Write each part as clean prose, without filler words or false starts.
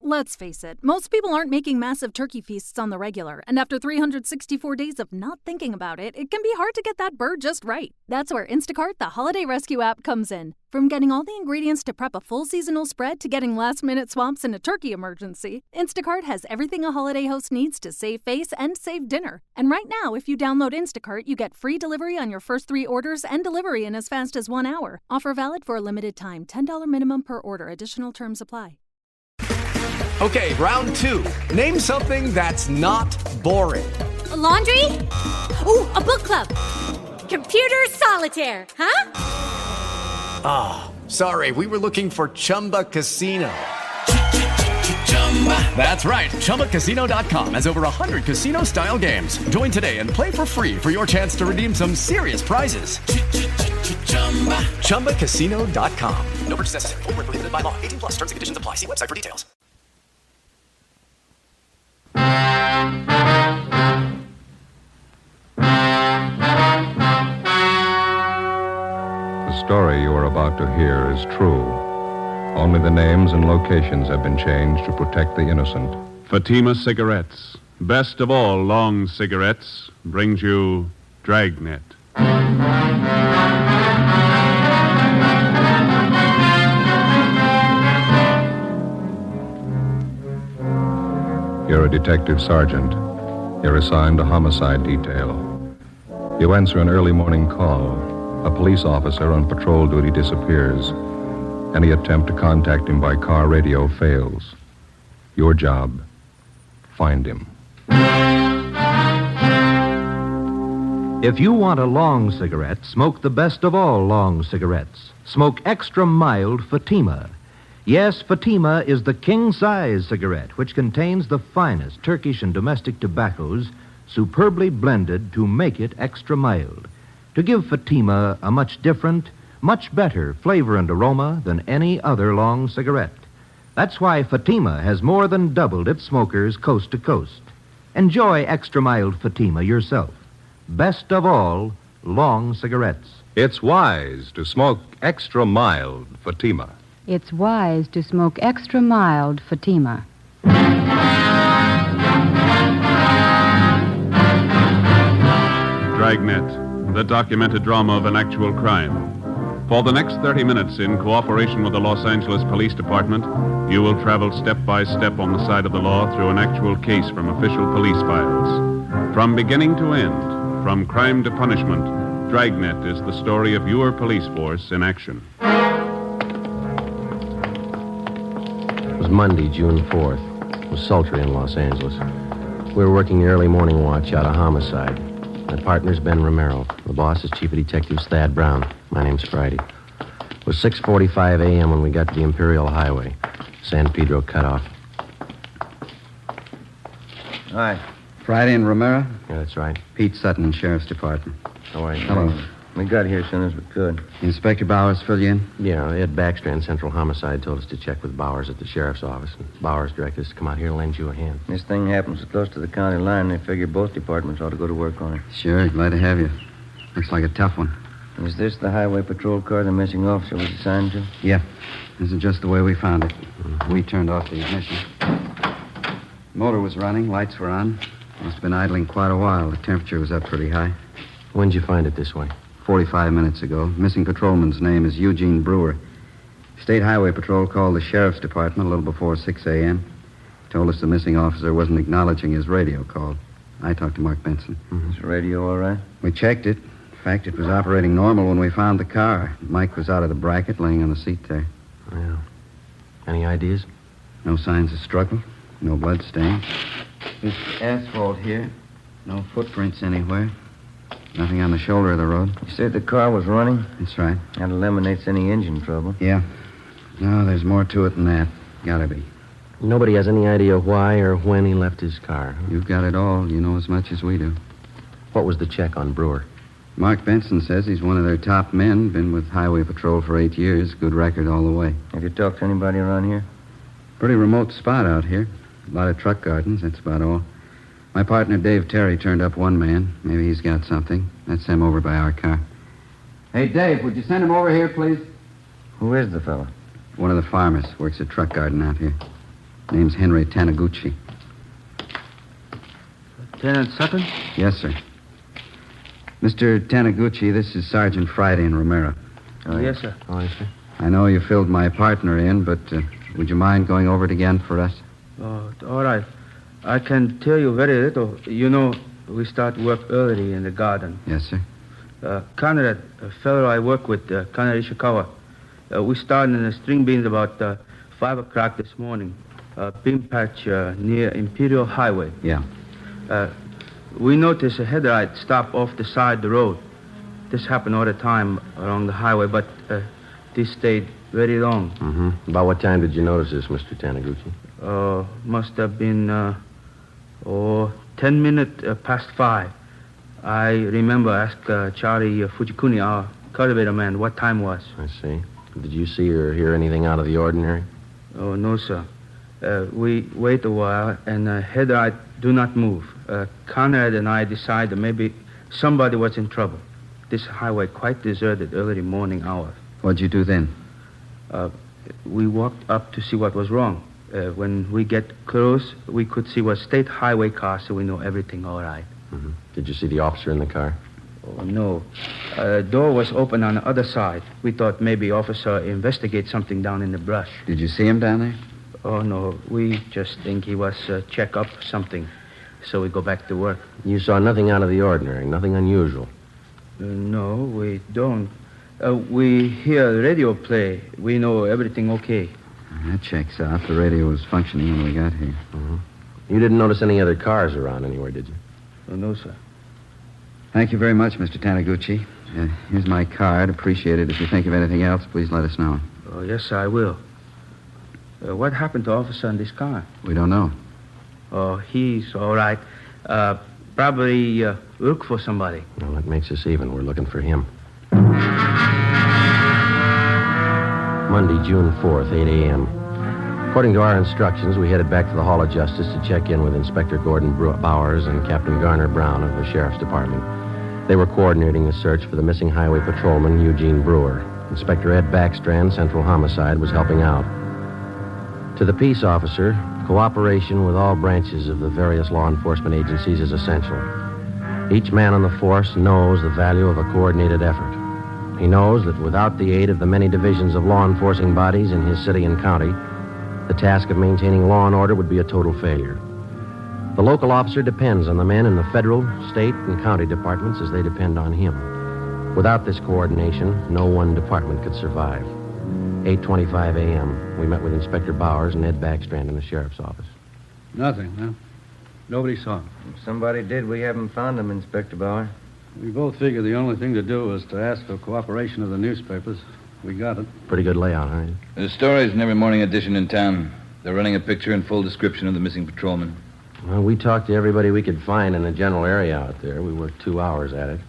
Let's face it, most people aren't making massive turkey feasts on the regular, and after 364 days of not thinking about it, it can be hard to get that bird just right. That's where Instacart, the holiday rescue app, comes in. From getting all the ingredients to prep a full seasonal spread to getting last-minute swaps in a turkey emergency, Instacart has everything a holiday host needs to save face and save dinner. And right now, if you download Instacart, you get free delivery on your first 3 orders and delivery in as fast as 1 hour. Offer valid for a limited time. $10 minimum per order. Additional terms apply. Okay, round 2. Name something that's not boring. A laundry? Ooh, a book club. Computer solitaire, huh? Ah, sorry, we were looking for Chumba Casino. That's right, ChumbaCasino.com has over 100 casino-style games. Join today and play for free for your chance to redeem some serious prizes. ChumbaCasino.com. No purchase necessary. Void where prohibited by law. 18+ terms and conditions apply. See website for details. The story you are about to hear is true. Only the names and locations have been changed to protect the innocent. Fatima Cigarettes, best of all long cigarettes, brings you Dragnet. You're a detective sergeant. You're assigned to homicide detail. You answer an early morning call. A police officer on patrol duty disappears. Any attempt to contact him by car radio fails. Your job, find him. If you want a long cigarette, smoke the best of all long cigarettes. Smoke extra mild Fatima. Yes, Fatima is the king-size cigarette, which contains the finest Turkish and domestic tobaccos superbly blended to make it extra mild, to give Fatima a much different, much better flavor and aroma than any other long cigarette. That's why Fatima has more than doubled its smokers coast to coast. Enjoy extra mild Fatima yourself. Best of all, long cigarettes. It's wise to smoke extra mild Fatima. It's wise to smoke extra mild Fatima. Dragnet, the documented drama of an actual crime. For the next 30 minutes, in cooperation with the Los Angeles Police Department, you will travel step by step on the side of the law through an actual case from official police files. From beginning to end, from crime to punishment, Dragnet is the story of your police force in action. It was Monday, June 4th. It was sultry in Los Angeles. We were working the early morning watch out of homicide. My partner's Ben Romero. The boss is Chief of Detectives Thad Brown. My name's Friday. It was 6:45 a.m. when we got to the Imperial Highway. San Pedro cutoff. Hi. Friday and Romero? Yeah, that's right. Pete Sutton, Sheriff's Department. How are you? Hello. We got here as soon as we could. Inspector Bowers fill you in? Yeah, Ed Baxter and Central Homicide told us to check with Bowers at the sheriff's office. And Bowers directed us to come out here and lend you a hand. This thing happens so close to the county line, they figure both departments ought to go to work on it. Sure, glad to have you. Looks like a tough one. Is this the highway patrol car the missing officer was assigned to? Yeah. This is just the way we found it. We turned off the ignition. Motor was running, lights were on. Must have been idling quite a while. The temperature was up pretty high. When'd you find it this way? 45 minutes ago. Missing patrolman's name is Eugene Brewer. State Highway Patrol called the Sheriff's Department a little before 6 a.m. Told us the missing officer wasn't acknowledging his radio call. I talked to Mark Benson. Is the radio all right? We checked it. In fact, it was operating normal when we found the car. Mike was out of the bracket, laying on the seat there. Yeah. Any ideas? No signs of struggle. No blood stains. This asphalt here. No footprints anywhere. Nothing on the shoulder of the road. You said the car was running? That's right. That eliminates any engine trouble. Yeah. No, there's more to it than that. Gotta be. Nobody has any idea why or when he left his car. Huh? You've got it all. You know as much as we do. What was the check on Brewer? Mark Benson says he's one of their top men. Been with Highway Patrol for 8 years. Good record all the way. Have you talked to anybody around here? Pretty remote spot out here. A lot of truck gardens, that's about all. My partner, Dave Terry, turned up one man. Maybe he's got something. That's him over by our car. Hey, Dave, would you send him over here, please? Who is the fellow? One of the farmers. Works a truck garden out here. Name's Henry Taniguchi. Lieutenant Sutton? Yes, sir. Mr. Taniguchi, this is Sergeant Friday in Romero. Yes, sir. Oh, yes, sir. I know you filled my partner in, but would you mind going over it again for us? Oh, all right. I can tell you very little. You know, we start work early in the garden. Yes, sir. Conrad, a fellow I work with, Conrad Ishikawa, we started in the string beans about 5 o'clock this morning. Bean patch near Imperial Highway. Yeah. We noticed a headlight stop off the side of the road. This happened all the time along the highway, but this stayed very long. Mm-hmm. About what time did you notice this, Mr. Taniguchi? Must have been 10 minutes past 5. I remember ask Charlie Fujikuni, our cultivator man, what time was. I see. Did you see or hear anything out of the ordinary? Oh, no, sir. We wait a while, and headlight do not move. Conrad and I decided maybe somebody was in trouble. This highway quite deserted early morning hour. What'd you do then? We walked up to see what was wrong. When we get close, we could see was state highway car, so we know everything all right. Mm-hmm. Did you see the officer in the car? Oh, no. Door was open on the other side. We thought maybe officer investigate something down in the brush. Did you see him down there? Oh, no. We just think he was check up something. So we go back to work. You saw nothing out of the ordinary, nothing unusual? No, we don't. We hear the radio play. We know everything okay. That checks out. The radio was functioning when we got here. Mm-hmm. You didn't notice any other cars around anywhere, did you? Oh, no, sir. Thank you very much, Mr. Taniguchi. Here's my card. Appreciate it. If you think of anything else, please let us know. Oh, yes, I will. What happened to officer in this car? We don't know. Oh, he's all right. Probably look for somebody. Well, that makes us even. We're looking for him. Monday, June 4th, 8 a.m. According to our instructions, we headed back to the Hall of Justice to check in with Inspector Gordon Bowers and Captain Garner Brown of the Sheriff's Department. They were coordinating the search for the missing highway patrolman, Eugene Brewer. Inspector Ed Backstrand, Central Homicide, was helping out. To the peace officer, cooperation with all branches of the various law enforcement agencies is essential. Each man on the force knows the value of a coordinated effort. He knows that without the aid of the many divisions of law enforcing bodies in his city and county, the task of maintaining law and order would be a total failure. The local officer depends on the men in the federal, state, and county departments as they depend on him. Without this coordination, no one department could survive. 8:25 a.m., we met with Inspector Bowers and Ed Backstrand in the sheriff's office. Nothing, huh? Nobody saw him. If somebody did, we haven't found him, Inspector Bauer. We both figured the only thing to do was to ask for cooperation of the newspapers. We got it. Pretty good layout, huh? There's stories in every morning edition in town. They're running a picture and full description of the missing patrolman. Well, we talked to everybody we could find in the general area out there. We worked 2 hours at it.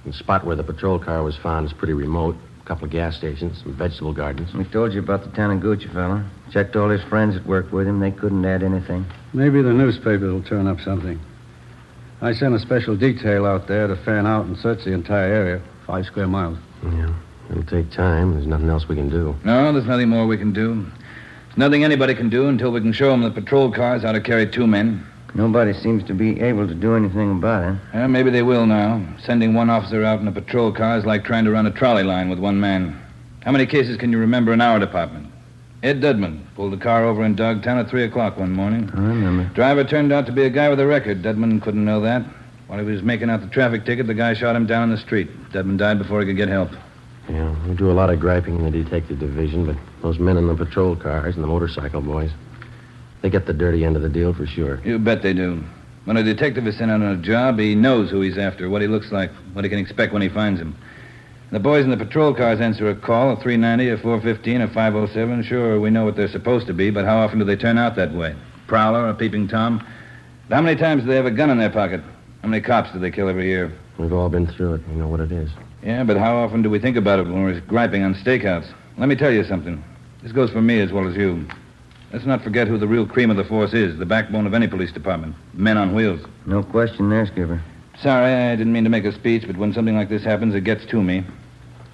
The spot where the patrol car was found is pretty remote. A couple of gas stations, some vegetable gardens. We told you about the Taniguchi fella. Checked all his friends that worked with him. They couldn't add anything. Maybe the newspapers will turn up something. I sent a special detail out there to fan out and search the entire area, 5 square miles. Yeah, it'll take time. There's nothing else we can do. No, there's nothing more we can do. There's nothing anybody can do until we can show them the patrol cars how to carry 2 men. Nobody seems to be able to do anything about it. Yeah, maybe they will now. Sending one officer out in a patrol car is like trying to run a trolley line with 1 man. How many cases can you remember in our department? Ed Dudman pulled a car over in Dogtown at 3 o'clock one morning. I remember. Driver turned out to be a guy with a record. Dudman couldn't know that. While he was making out the traffic ticket, the guy shot him down in the street. Dudman died before he could get help. Yeah, we do a lot of griping in the detective division, but those men in the patrol cars and the motorcycle boys, they get the dirty end of the deal for sure. You bet they do. When a detective is sent out on a job, he knows who he's after, what he looks like, what he can expect when he finds him. The boys in the patrol cars answer a call, a 390, a 415, a 507. Sure, we know what they're supposed to be, but how often do they turn out that way? Prowler, a peeping Tom? But how many times do they have a gun in their pocket? How many cops do they kill every year? We've all been through it. We know what it is. Yeah, but how often do we think about it when we're griping on stakeouts? Let me tell you something. This goes for me as well as you. Let's not forget who the real cream of the force is, the backbone of any police department. Men on wheels. No question there, Skipper. Sorry, I didn't mean to make a speech, but when something like this happens, it gets to me.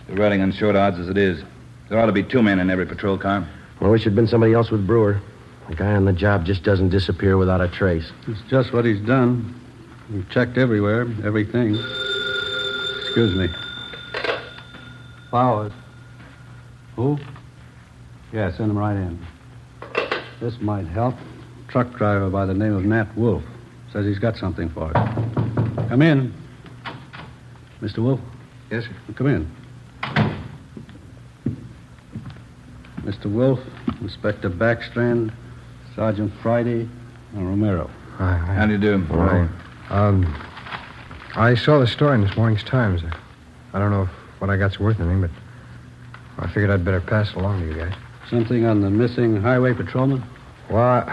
You're riding on short odds as it is. There ought to be 2 men in every patrol car. Well, wish it'd been somebody else with Brewer. The guy on the job just doesn't disappear without a trace. It's just what he's done. We've checked everywhere, everything. Excuse me. Flowers. Who? Yeah, send him right in. This might help. Truck driver by the name of Nat Wolf. Says he's got something for us. Come in. Mr. Wolf? Yes, sir. Come in. Mr. Wolf, Inspector Backstrand, Sergeant Friday, and Romero. Hi. How do you do? All right. I saw the story in this morning's Times. I don't know if what I got's worth anything, but I figured I'd better pass it along to you guys. Something on the missing highway patrolman? Well,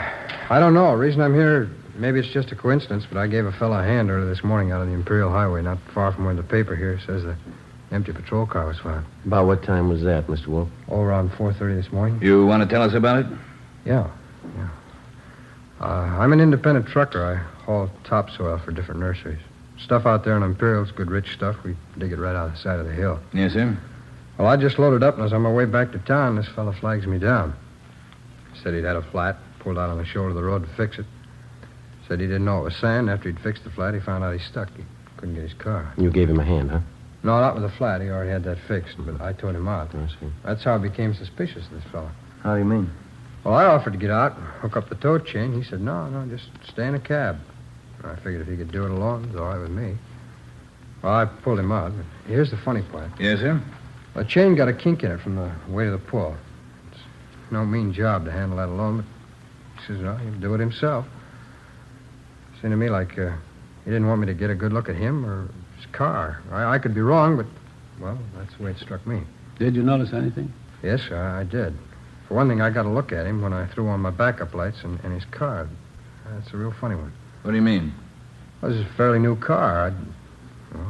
I don't know. The reason I'm here, maybe it's just a coincidence, but I gave a fellow a hand earlier this morning out on the Imperial Highway, not far from where the paper here says the empty patrol car was found. About what time was that, Mr. Wolf? Oh, around 4:30 this morning. You want to tell us about it? Yeah. I'm an independent trucker. I haul topsoil for different nurseries. Stuff out there in Imperial's good rich stuff. We dig it right out of the side of the hill. Yes, sir. Well, I just loaded up, and as on my way back to town, this fellow flags me down. Said he'd had a flat, pulled out on the shoulder of the road to fix it. Said he didn't know it was sand. After he'd fixed the flat, he found out he stuck. He couldn't get his car. You gave him a hand, huh? No, not with the flat. He already had that fixed, but I towed him out. I see. That's how I became suspicious of this fellow. How do you mean? Well, I offered to get out, hook up the tow chain. He said, no, just stay in a cab. I figured if he could do it alone, it was all right with me. Well, I pulled him out. But here's the funny part. Yes, sir? The chain got a kink in it from the weight of the pull. It's no mean job to handle that alone, but he says, no, he'll do it himself. Seemed to me like he didn't want me to get a good look at him or his car. I could be wrong, but, well, that's the way it struck me. Did you notice anything? Yes, I did. For one thing, I got a look at him when I threw on my backup lights and his car. That's a real funny one. What do you mean? Well, this is a fairly new car.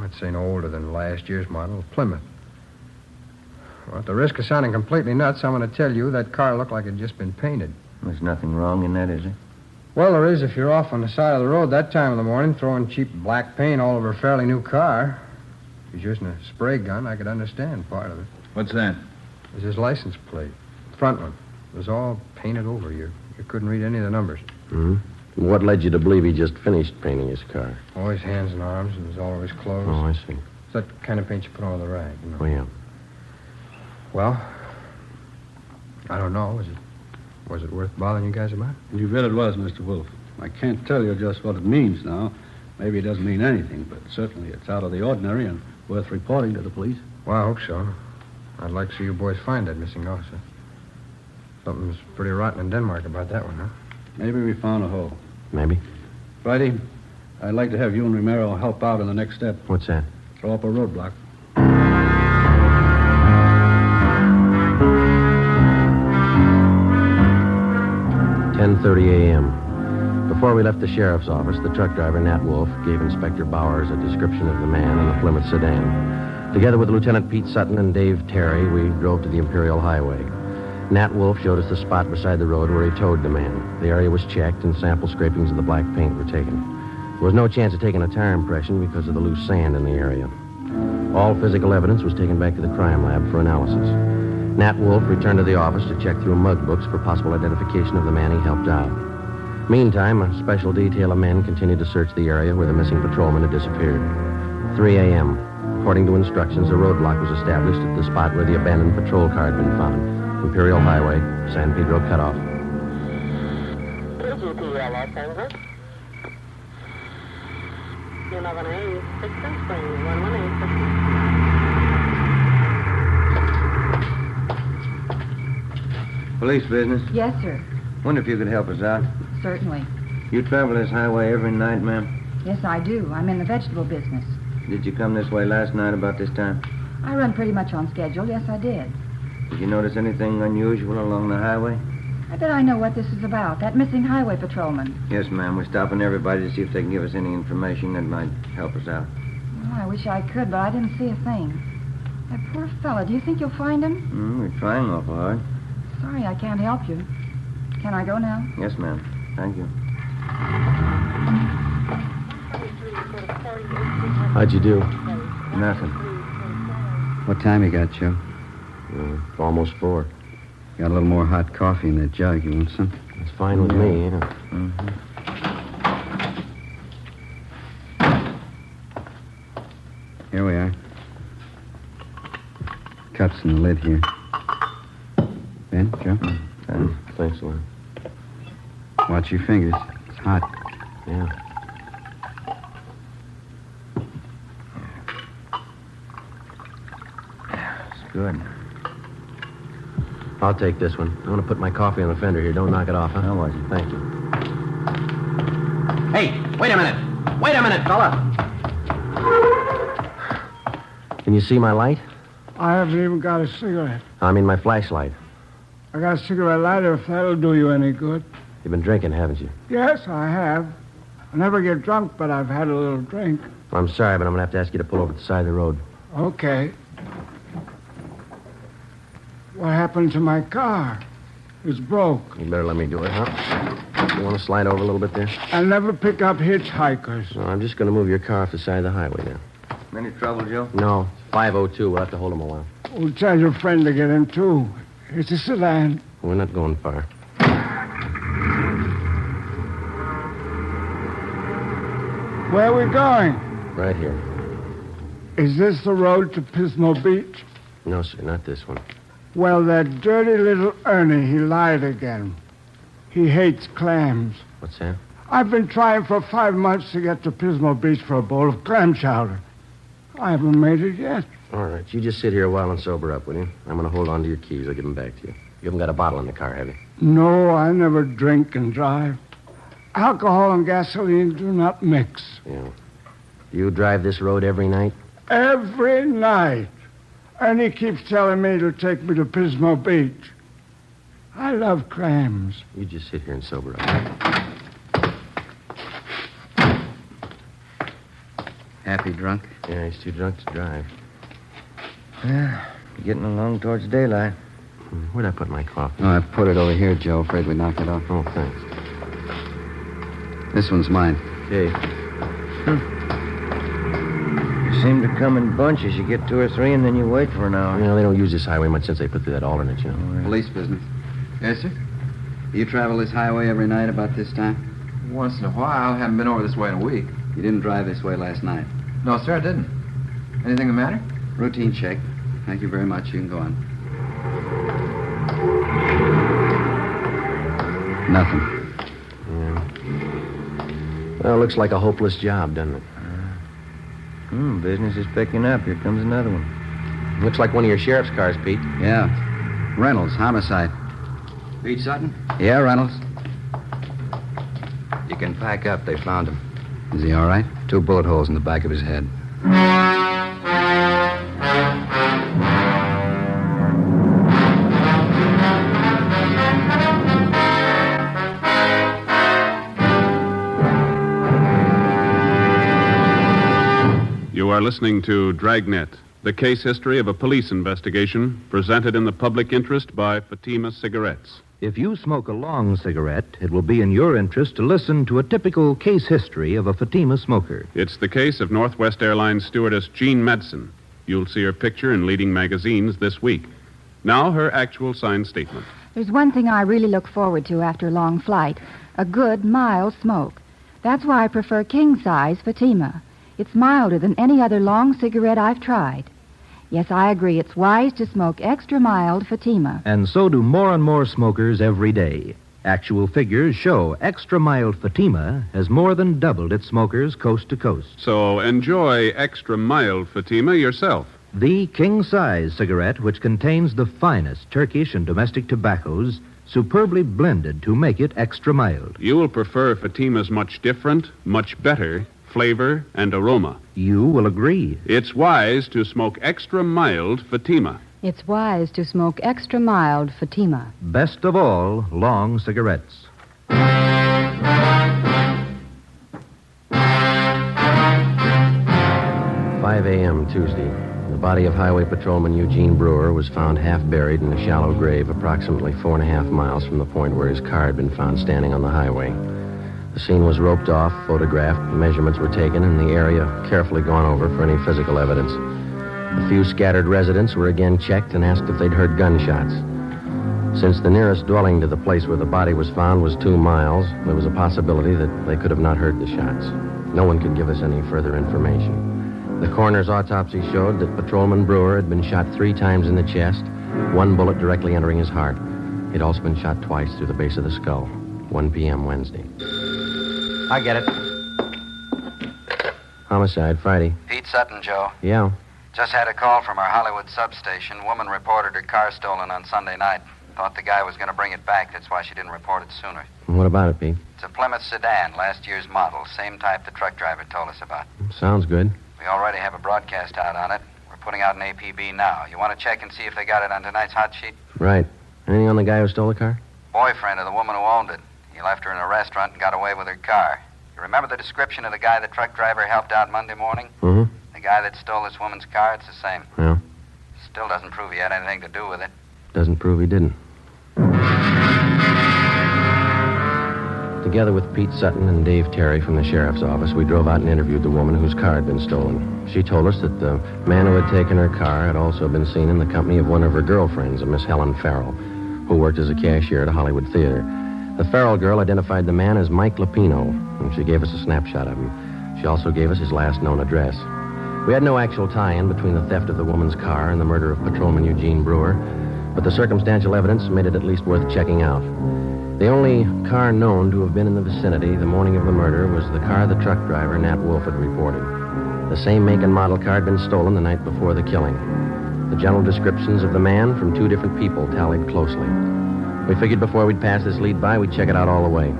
I'd say no older than last year's model, Plymouth. Well, at the risk of sounding completely nuts, I'm going to tell you that car looked like it had just been painted. There's nothing wrong in that, is there? Well, there is if you're off on the side of the road that time of the morning throwing cheap black paint all over a fairly new car. If he's using a spray gun, I could understand part of it. What's that? It was his license plate. Front one. It was all painted over. You couldn't read any of the numbers. Mm-hmm. What led you to believe he just finished painting his car? Oh, his hands and arms, and it was all over his clothes. Oh, I see. It's that kind of paint you put on the rag, you know. Oh, yeah. Well, I don't know. Was it worth bothering you guys about? You bet it was, Mr. Wolf. I can't tell you just what it means now. Maybe it doesn't mean anything, but certainly it's out of the ordinary and worth reporting to the police. Well, I hope so. I'd like to see you boys find that missing officer. Something's pretty rotten in Denmark about that one, huh? Maybe we found a hole. Maybe. Friday, I'd like to have you and Romero help out in the next step. What's that? Throw up a roadblock. 10:30 a.m. Before we left the sheriff's office, the truck driver, Nat Wolf, gave Inspector Bowers a description of the man in the Plymouth sedan. Together with Lieutenant Pete Sutton and Dave Terry, we drove to the Imperial Highway. Nat Wolf showed us the spot beside the road where he towed the man. The area was checked, and sample scrapings of the black paint were taken. There was no chance of taking a tire impression because of the loose sand in the area. All physical evidence was taken back to the crime lab for analysis. Nat Wolf returned to the office to check through mug books for possible identification of the man he helped out. Meantime, a special detail of men continued to search the area where the missing patrolman had disappeared. 3 a.m. According to instructions, a roadblock was established at the spot where the abandoned patrol car had been found. Imperial Highway, San Pedro cutoff. Los Angeles. 11A, 6 and Spring, 118. Police business. Yes, sir. Wonder if you could help us out. Certainly. You travel this highway every night, ma'am? Yes, I do. I'm in the vegetable business. Did you come this way last night about this time? I run pretty much on schedule. Yes, I did. Did you notice anything unusual along the highway? I bet I know what this is about. That missing highway patrolman. Yes, ma'am. We're stopping everybody to see if they can give us any information that might help us out. Well, I wish I could, but I didn't see a thing. That poor fella. Do you think you'll find him? We're trying awful hard. Sorry, I can't help you. Can I go now? Yes, ma'am. Thank you. How'd you do? Nothing. What time you got, Joe? Almost 4. Got a little more hot coffee in that jug. You want some? It's fine with me, yeah. Here we are. Cups in the lid here. Ben, Joe? Thanks a lot. Watch your fingers. It's hot. Yeah. It's good. I'll take this one. I want to put my coffee on the fender here. Don't knock it off, huh? How was it? Thank you. Hey, wait a minute. Wait a minute, fella. Can you see my light? I haven't even got a cigarette. I mean my flashlight. I got a cigarette lighter if that'll do you any good. You've been drinking, haven't you? Yes, I have. I never get drunk, but I've had a little drink. I'm sorry, but I'm going to have to ask you to pull over to the side of the road. Okay. What happened to my car? It's broke. You better let me do it, huh? You want to slide over a little bit there? I never pick up hitchhikers. No, I'm just going to move your car off the side of the highway now. Any trouble, Joe? No, 502. We'll have to hold him a while. We'll tell your friend to get in, too. It's a sedan. We're not going far. Where are we going? Right here. Is this the road to Pismo Beach? No, sir, not this one. Well, that dirty little Ernie, he lied again. He hates clams. What's that? I've been trying for 5 months to get to Pismo Beach for a bowl of clam chowder. I haven't made it yet. All right, you just sit here a while and sober up, will you? I'm going to hold on to your keys. I'll give them back to you. You haven't got a bottle in the car, have you? No, I never drink and drive. Alcohol and gasoline do not mix. Yeah. You drive this road every night? Every night. And he keeps telling me to take me to Pismo Beach. I love clams. You just sit here and sober up. Happy drunk? Yeah, he's too drunk to drive. Yeah, getting along towards daylight. Where'd I put my coffee? Oh, I put it over here, Joe. Afraid we knocked it off. Oh, thanks. This one's mine. Okay. You seem to come in bunches. You get 2 or 3, and then you wait for an hour. You know, they don't use this highway much since they put through that alternate, you know. Police business. Yes, sir? You travel this highway every night about this time? Once in a while. Haven't been over this way in a week. You didn't drive this way last night? No, sir, I didn't. Anything the matter? Routine check. Thank you very much. You can go on. Nothing. Yeah. Well, looks like a hopeless job, doesn't it? Business is picking up. Here comes another one. Looks like one of your sheriff's cars, Pete. Yeah. Reynolds, homicide. Pete Sutton? Yeah, Reynolds. You can pack up. They found him. Is he all right? 2 bullet holes in the back of his head. You are listening to Dragnet, the case history of a police investigation presented in the public interest by Fatima Cigarettes. If you smoke a long cigarette, it will be in your interest to listen to a typical case history of a Fatima smoker. It's the case of Northwest Airlines stewardess Jean Madsen. You'll see her picture in leading magazines this week. Now, her actual signed statement. There's one thing I really look forward to after a long flight, a good, mild smoke. That's why I prefer king-size Fatima. It's milder than any other long cigarette I've tried. Yes, I agree. It's wise to smoke extra mild Fatima. And so do more and more smokers every day. Actual figures show extra mild Fatima has more than doubled its smokers coast to coast. So enjoy extra mild Fatima yourself. The king-size cigarette, which contains the finest Turkish and domestic tobaccos, superbly blended to make it extra mild. You will prefer Fatima's much different, much better flavor and aroma. You will agree. It's wise to smoke extra mild Fatima. It's wise to smoke extra mild Fatima. Best of all, long cigarettes. 5 a.m. Tuesday. The body of Highway Patrolman Eugene Brewer was found half buried in a shallow grave approximately 4.5 miles from the point where his car had been found standing on the highway. The scene was roped off, photographed, measurements were taken, and the area carefully gone over for any physical evidence. A few scattered residents were again checked and asked if they'd heard gunshots. Since the nearest dwelling to the place where the body was found was 2 miles, there was a possibility that they could have not heard the shots. No one could give us any further information. The coroner's autopsy showed that Patrolman Brewer had been shot 3 times in the chest, 1 bullet directly entering his heart. He'd also been shot twice through the base of the skull. 1 p.m. Wednesday. I get it. Homicide, Friday. Pete Sutton, Joe. Yeah. Just had a call from our Hollywood substation. Woman reported her car stolen on Sunday night. Thought the guy was going to bring it back. That's why she didn't report it sooner. What about it, Pete? It's a Plymouth sedan, last year's model. Same type the truck driver told us about. Sounds good. We already have a broadcast out on it. We're putting out an APB now. You want to check and see if they got it on tonight's hot sheet? Right. Anything on the guy who stole the car? Boyfriend of the woman who owned it. He left her in a restaurant and got away with her car. You remember the description of the guy the truck driver helped out Monday morning? Mm-hmm. The guy that stole this woman's car, it's the same. Yeah. Still doesn't prove he had anything to do with it. Doesn't prove he didn't. Together with Pete Sutton and Dave Terry from the sheriff's office, we drove out and interviewed the woman whose car had been stolen. She told us that the man who had taken her car had also been seen in the company of one of her girlfriends, a Miss Helen Farrell, who worked as a cashier at a Hollywood theater. The Farrell girl identified the man as Mike Lapino, and she gave us a snapshot of him. She also gave us his last known address. We had no actual tie-in between the theft of the woman's car and the murder of Patrolman Eugene Brewer, but the circumstantial evidence made it at least worth checking out. The only car known to have been in the vicinity the morning of the murder was the car the truck driver, Nat Wolf, had reported. The same make and model car had been stolen the night before the killing. The general descriptions of the man from 2 different people tallied closely. We figured before we'd pass this lead by, we'd check it out all the way.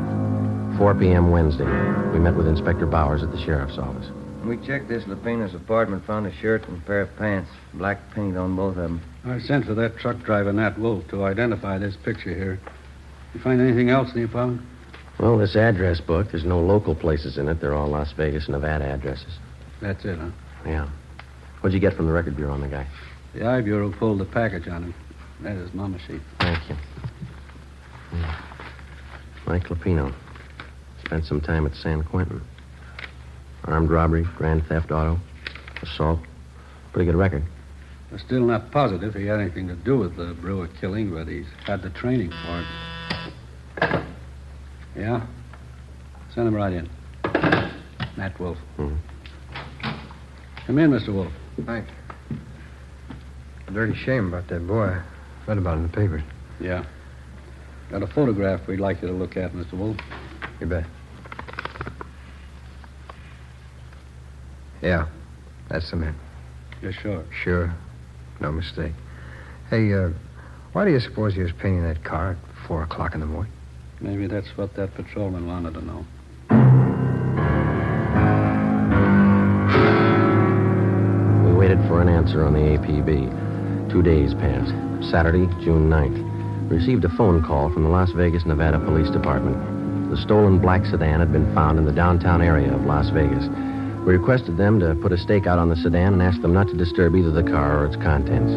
4 p.m. Wednesday. We met with Inspector Bowers at the sheriff's office. We checked this Lapino's apartment, found a shirt and a pair of pants. Black paint on both of them. I sent for that truck driver, Nat Wolf, to identify this picture here. You find anything else in the apartment? Well, this address book, there's no local places in it. They're all Las Vegas, Nevada addresses. That's it, huh? Yeah. What'd you get from the record bureau on the guy? The I Bureau pulled the package on him. That is Mama sheet. Thank you. Mike Lapino. Spent some time at San Quentin. Armed robbery, grand theft auto, assault. Pretty good record. We're still not positive he had anything to do with the Brewer killing, but he's had the training for it. Yeah? Send him right in. Nat Wolf. Mm-hmm. Come in, Mr. Wolf. Thank you. A dirty shame about that boy. I read about it in the papers. Yeah. Got a photograph we'd like you to look at, Mr. Wolf. You bet. Yeah, that's the man. You're sure? Sure. No mistake. Hey, why do you suppose he was painting that car at 4 o'clock in the morning? Maybe that's what that patrolman wanted to know. We waited for an answer on the APB. 2 days passed. Saturday, June 9th. We received a phone call from the Las Vegas, Nevada Police Department. The stolen black sedan had been found in the downtown area of Las Vegas. We requested them to put a stake out on the sedan and asked them not to disturb either the car or its contents.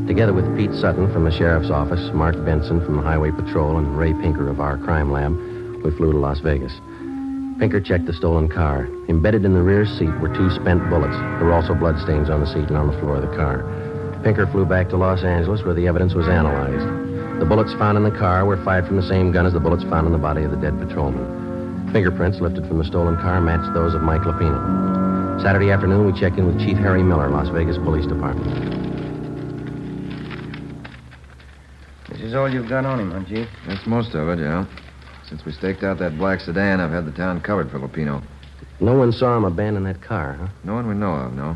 Together with Pete Sutton from the sheriff's office, Mark Benson from the Highway Patrol, and Ray Pinker of our crime lab, we flew to Las Vegas. Pinker checked the stolen car. Embedded in the rear seat were 2 spent bullets. There were also bloodstains on the seat and on the floor of the car. Pinker flew back to Los Angeles, where the evidence was analyzed. The bullets found in the car were fired from the same gun as the bullets found in the body of the dead patrolman. Fingerprints lifted from the stolen car matched those of Mike Lapino. Saturday afternoon, we checked in with Chief Harry Miller, Las Vegas Police Department. This is all you've got on him, huh, Chief? That's most of it, yeah. Since we staked out that black sedan, I've had the town covered for Lapino. No one saw him abandon that car, huh? No one we know of, no.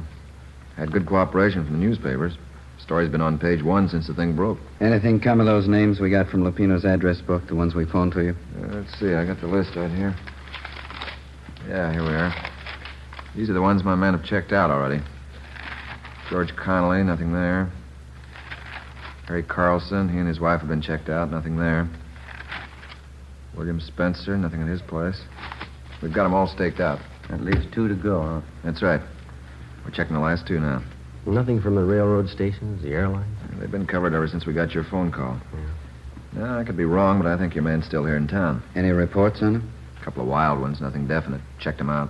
Had good cooperation from the newspapers. Story's been on page 1 since the thing broke. Anything come of those names we got from Lapino's address book, the ones we phoned to you? Let's see, I got the list right here. Yeah, here we are. These are the ones my men have checked out already. George Connolly, nothing there. Harry Carlson, he and his wife have been checked out, nothing there. William Spencer, nothing at his place. We've got them all staked out. That leaves 2 to go, huh? That's right. We're checking the last 2 now. Nothing from the railroad stations, the airlines? They've been covered ever since we got your phone call. Yeah. No, I could be wrong, but I think your man's still here in town. Any reports on him? A couple of wild ones, nothing definite. Checked him out.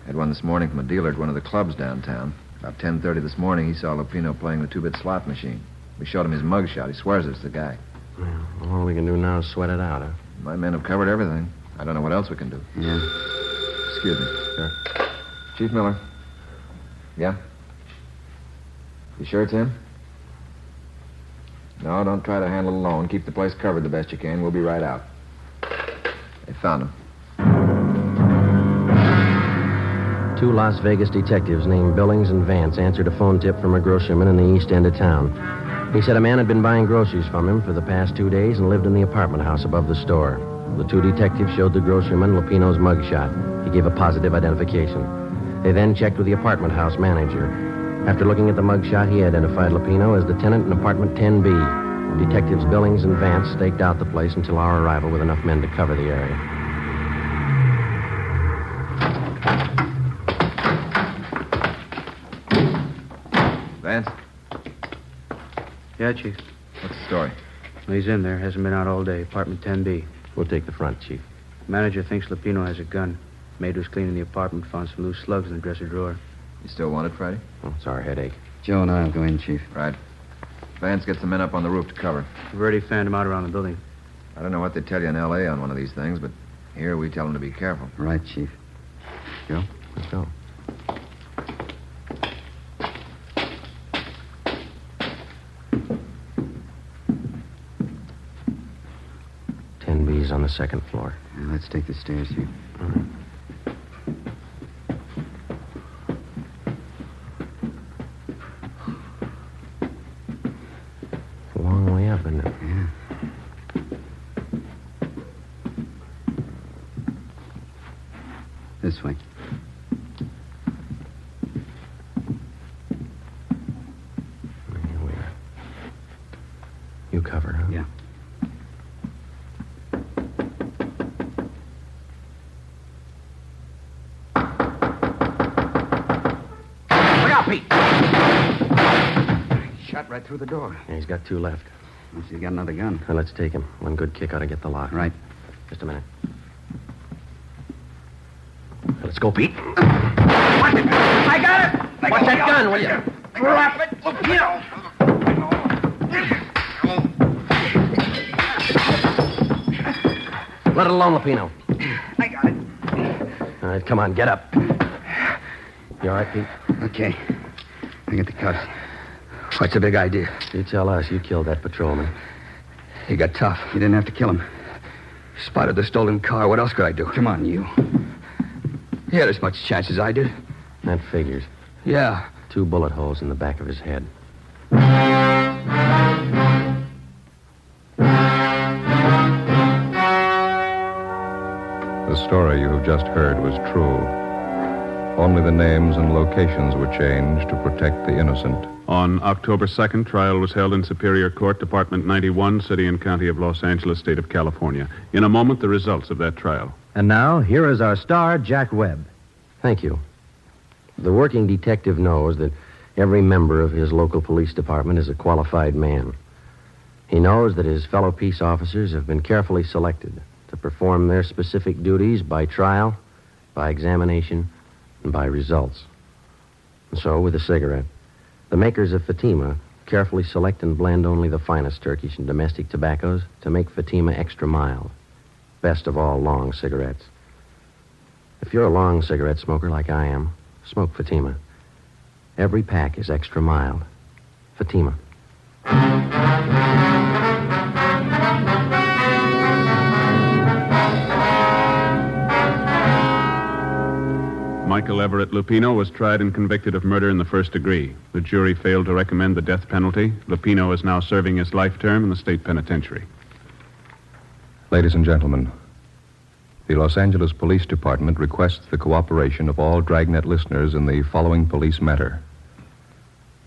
Had one this morning from a dealer at one of the clubs downtown. About 10:30 this morning, he saw Lapino playing the 2-bit slot machine. We showed him his mugshot. He swears it's the guy. Well, all we can do now is sweat it out, huh? My men have covered everything. I don't know what else we can do. Yeah. Excuse me. Sure. Chief Miller. Yeah? You sure it's him? No, don't try to handle it alone. Keep the place covered the best you can. We'll be right out. They found him. 2 Las Vegas detectives named Billings and Vance answered a phone tip from a groceryman in the east end of town. He said a man had been buying groceries from him for the past 2 days and lived in the apartment house above the store. The 2 detectives showed the groceryman Lupino's mugshot. He gave a positive identification. They then checked with the apartment house manager. After looking at the mugshot, he identified Lupino as the tenant in apartment 10B. Detectives Billings and Vance staked out the place until our arrival with enough men to cover the area. Vance? Yeah, Chief. What's the story? Well, he's in there. Hasn't been out all day. Apartment 10B. We'll take the front, Chief. Manager thinks Lupino has a gun. Maid was cleaning the apartment, found some loose slugs in the dresser drawer. You still want it, Friday? Oh, it's our headache. Joe and I will go in, Chief. Right. Vance, get some men up on the roof to cover. We've already fanned him out around the building. I don't know what they tell you in L.A. on one of these things, but here we tell them to be careful. Right, Chief. Joe? Let's go. On the second floor. Yeah, let's take the stairs, Chief. All right. It's a long way up, isn't it? Yeah. This way. Here we are. You cover, huh? Yeah. Shot right through the door. Yeah, he's got 2 left. Unless he's got another gun. Now, let's take him. One good kick ought to get the lock. Right. Just a minute. Let's go, Pete. Watch it! I got it! Watch that gun, will you? Drop it! Lupino! Let it alone, Lupino. I got it. All right, come on, get up. You all right, Pete? Okay. I get the cuffs. What's the big idea? You tell us. You killed that patrolman. He got tough. You didn't have to kill him. Spotted the stolen car. What else could I do? Come on, you. He had as much chance as I did. That figures. Yeah. 2 bullet holes in the back of his head. The story you have just heard was true. Only the names and locations were changed to protect the innocent. On October 2nd, trial was held in Superior Court, Department 91, City and County of Los Angeles, State of California. In a moment, the results of that trial. And now, here is our star, Jack Webb. Thank you. The working detective knows that every member of his local police department is a qualified man. He knows that his fellow peace officers have been carefully selected to perform their specific duties by trial, by examination, and by results. And so, with a cigarette, the makers of Fatima carefully select and blend only the finest Turkish and domestic tobaccos to make Fatima extra mild. Best of all, long cigarettes. If you're a long cigarette smoker like I am, smoke Fatima. Every pack is extra mild. Fatima. Michael Everett Lupino was tried and convicted of murder in the first degree. The jury failed to recommend the death penalty. Lupino is now serving his life term in the state penitentiary. Ladies and gentlemen, the Los Angeles Police Department requests the cooperation of all Dragnet listeners in the following police matter.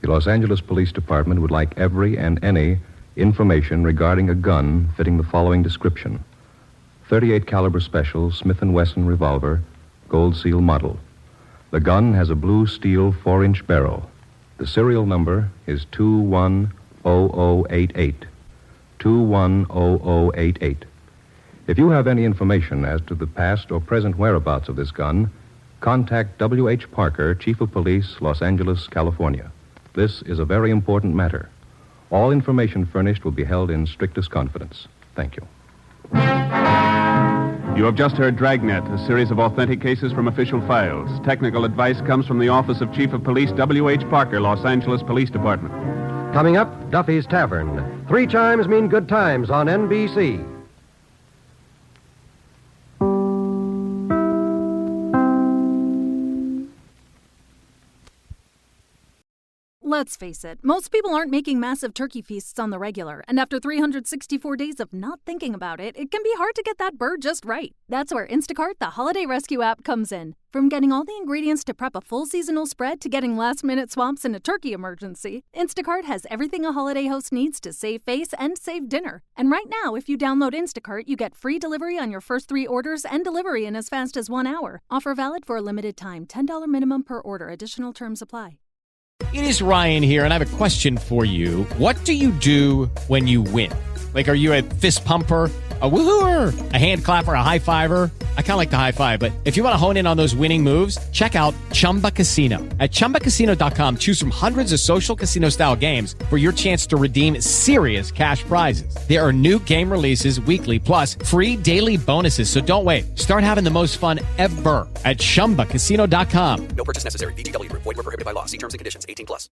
The Los Angeles Police Department would like every and any information regarding a gun fitting the following description: .38 caliber special Smith & Wesson revolver, gold seal model. The gun has a blue steel 4-inch barrel. The serial number is 210088. 210088. If you have any information as to the past or present whereabouts of this gun, contact W.H. Parker, Chief of Police, Los Angeles, California. This is a very important matter. All information furnished will be held in strictest confidence. Thank you. You have just heard Dragnet, a series of authentic cases from official files. Technical advice comes from the Office of Chief of Police W.H. Parker, Los Angeles Police Department. Coming up, Duffy's Tavern. 3 chimes mean good times on NBC. Let's face it, most people aren't making massive turkey feasts on the regular, and after 364 days of not thinking about it, it can be hard to get that bird just right. That's where Instacart, the holiday rescue app, comes in. From getting all the ingredients to prep a full seasonal spread to getting last-minute swaps in a turkey emergency, Instacart has everything a holiday host needs to save face and save dinner. And right now, if you download Instacart, you get free delivery on your first 3 orders and delivery in as fast as 1 hour. Offer valid for a limited time. $10 minimum per order. Additional terms apply. It is Ryan here, and I have a question for you. What do you do when you win? Like, are you a fist pumper, a woo-hooer, a hand clapper, a high fiver? I kind of like the high five, but if you want to hone in on those winning moves, check out Chumba Casino. At ChumbaCasino.com, choose from hundreds of social casino-style games for your chance to redeem serious cash prizes. There are new game releases weekly, plus free daily bonuses. So don't wait. Start having the most fun ever at ChumbaCasino.com. No purchase necessary. VGW Group. Void where prohibited by law. See terms and conditions. 18+.